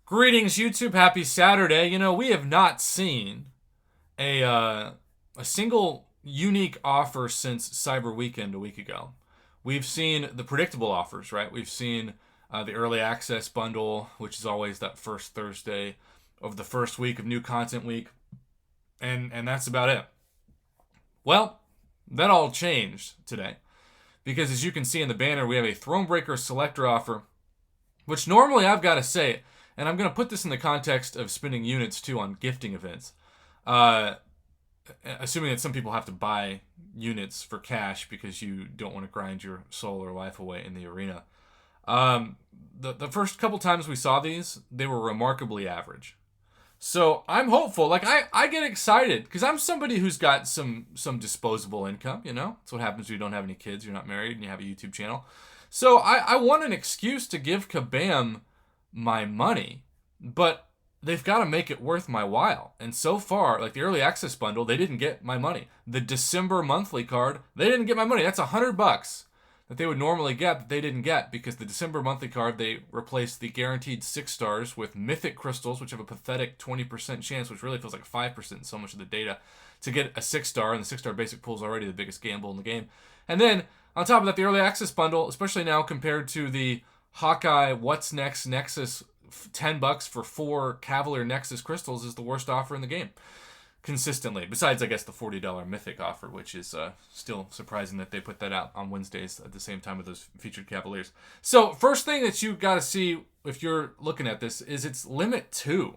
Greetings, YouTube. Happy Saturday. You know, we have not seen a single unique offer since Cyber Weekend a week ago. We've seen the predictable offers, right? We've seen the early access bundle, which is always that first Thursday of the first week of new content week, and that's about it. Well, that all changed today because, as you can see in the banner, we have a Thronebreaker Selector offer, which normally I've got to say, and I'm going to put this in the context of spending units too on gifting events. Uh, Assuming that some people have to buy units for cash because you don't want to grind your soul or life away in the arena. Um, the first couple times we saw these, they were remarkably average. So I'm hopeful. Like I get excited because I'm somebody who's got some disposable income. You know, that's what happens when you don't have any kids, you're not married, and you have a YouTube channel. So I want an excuse to give Kabam my money, but they've got to make it worth my while. And so far, like the early access bundle, they didn't get my money. The December monthly card, they didn't get my money. That's $100 that they would normally get that they didn't get because the December monthly card, they replaced the guaranteed 6 stars with mythic crystals, which have a pathetic 20% chance, which really feels like 5% in so much of the data, to get a 6 star, and the 6 star basic pool is already the biggest gamble in the game. And then on top of that, the early access bundle, especially now compared to the Hawkeye What's Next Nexus, $10 for 4 Cavalier Nexus crystals, is the worst offer in the game consistently. Besides, I guess, the $40 Mythic offer, which is still surprising that they put that out on Wednesdays at the same time with those featured Cavaliers. So first thing that you got to see if you're looking at this is it's limit 2.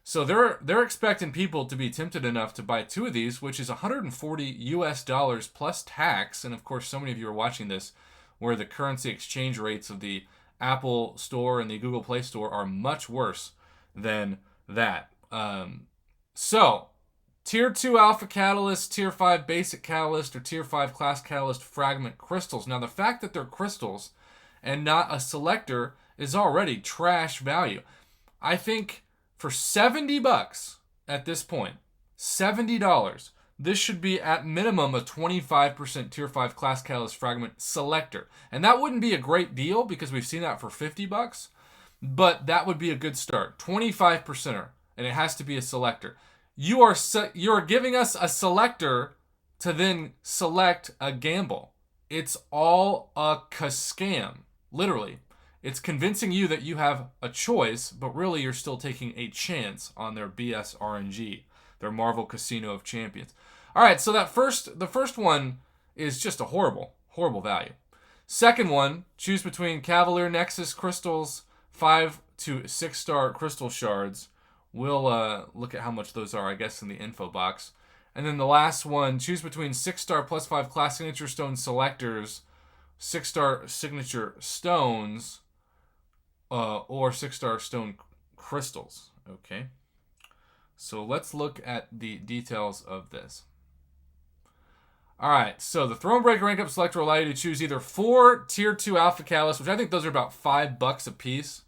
So they're expecting people to be tempted enough to buy 2 of these, which is $140 plus tax. And of course, so many of you are watching this where the currency exchange rates of the Apple Store and the Google Play Store are much worse than that. So, Tier 2 Alpha Catalyst, Tier 5 Basic Catalyst, or Tier 5 Class Catalyst Fragment Crystals. Now, the fact that they're crystals and not a selector is already trash value. I think for $70 at this point, $70, this should be at minimum a 25% Tier 5 Class Catalyst Fragment Selector. And that wouldn't be a great deal because we've seen that for $50, but that would be a good start. 25%er, and it has to be a selector. You are giving us a selector to then select a gamble. It's all a Kascam, literally. It's convincing you that you have a choice, but really you're still taking a chance on their BS RNG, their Marvel Casino of Champions. All right, so the first one is just a horrible value. Second one, choose between Cavalier Nexus crystals, 5 to 6 star crystal shards. We'll look at how much those are, I guess, in the info box. And then the last one, choose between 6 star plus 5 class signature stone selectors, 6 star signature stones, or 6 star stone crystals. Okay. So let's look at the details of this. All right, so the Thronebreaker Rank Up Selector will allow you to choose either 4 Tier 2 Alpha Catalysts, which I think those are about $5 a piece.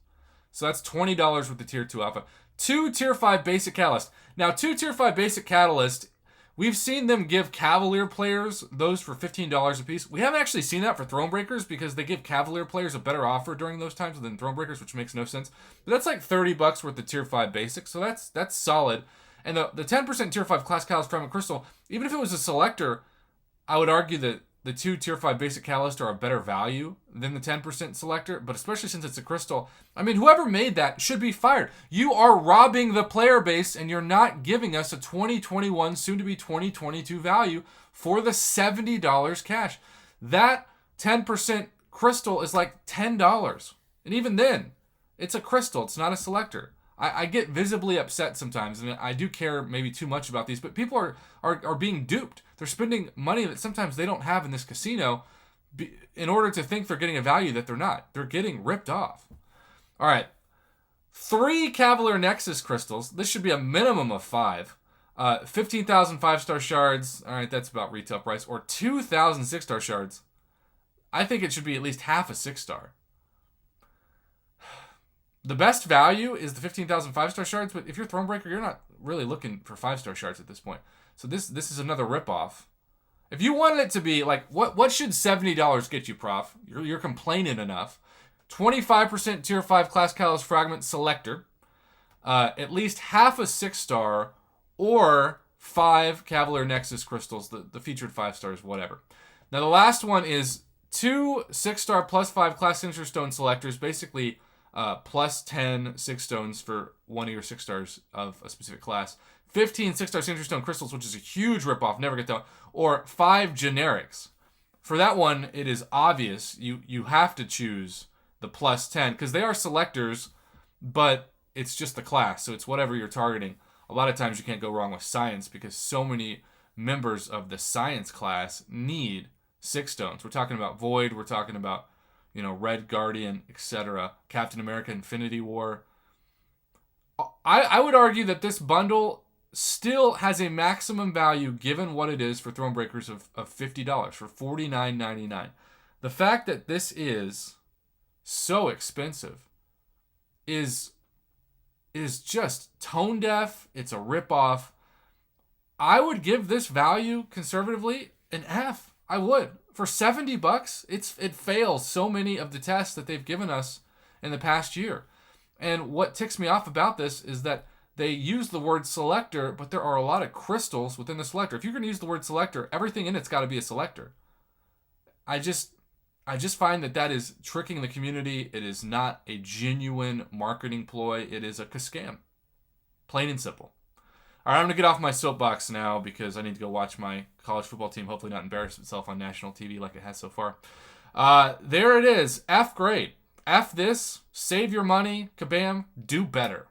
So that's $20 with the Tier 2 Alpha. 2 Tier 5 Basic Catalyst. Now, 2 Tier 5 Basic Catalyst, we've seen them give Cavalier players those for $15 a piece. We haven't actually seen that for Thronebreakers because they give Cavalier players a better offer during those times than Thronebreakers, which makes no sense. But that's like $30 worth of Tier 5 Basic, so that's solid. And the 10% Tier 5 Class Catalyst Fragment Crystal, even if it was a selector, I would argue that the 2 Tier 5 Basic Catalyst are a better value than the 10% selector, but especially since it's a crystal. I mean, whoever made that should be fired. You are robbing the player base, and you're not giving us a 2021, soon-to-be 2022 value for the $70 cash. That 10% crystal is like $10. And even then, it's a crystal. It's not a selector. I get visibly upset sometimes, and I do care maybe too much about these, but people are being duped. They're spending money that sometimes they don't have in this casino in order to think they're getting a value that they're not. They're getting ripped off. All right. 3 Cavalier Nexus crystals. This should be a minimum of 5. 15,000 5-star shards. All right, that's about retail price. Or 2,000 6-star shards. I think it should be at least half a 6-star. The best value is the 15,000 5-star shards, but if you're Thronebreaker, you're not really looking for 5-star shards at this point. So this is another ripoff. If you wanted it to be like, what should $70 get you, Prof? You're complaining enough. 25% Tier 5 Class Catalyst Fragment Selector. at least half a 6-star or 5 Cavalier Nexus crystals, the featured 5 stars, whatever. Now the last one is 2 6-star plus 5 class signature stone selectors, basically plus 10 6 stones for one of your 6 stars of a specific class. 15 6-star signature stone crystals, which is a huge ripoff, never get that, or 5 generics. For that one, it is obvious you have to choose the plus 10 because they are selectors, but it's just the class, so it's whatever you're targeting. A lot of times you can't go wrong with science because so many members of the science class need 6 stones. We're talking about Void, we're talking about, Red Guardian, etc. Captain America Infinity War. I would argue that this bundle still has a maximum value given what it is for Thronebreakers of $50, for $49.99. The fact that this is so expensive is just tone deaf. It's a ripoff. I would give this value conservatively an F. I would. For $70, it fails so many of the tests that they've given us in the past year. And what ticks me off about this is that they use the word selector, but there are a lot of crystals within the selector. If you're going to use the word selector, everything in it's got to be a selector. I just find that is tricking the community. It is not a genuine marketing ploy. It is a Kascam. Plain and simple. All right, I'm going to get off my soapbox now because I need to go watch my college football team hopefully not embarrass itself on national TV like it has so far. There it is. F grade. F this. Save your money. Kabam. Do better.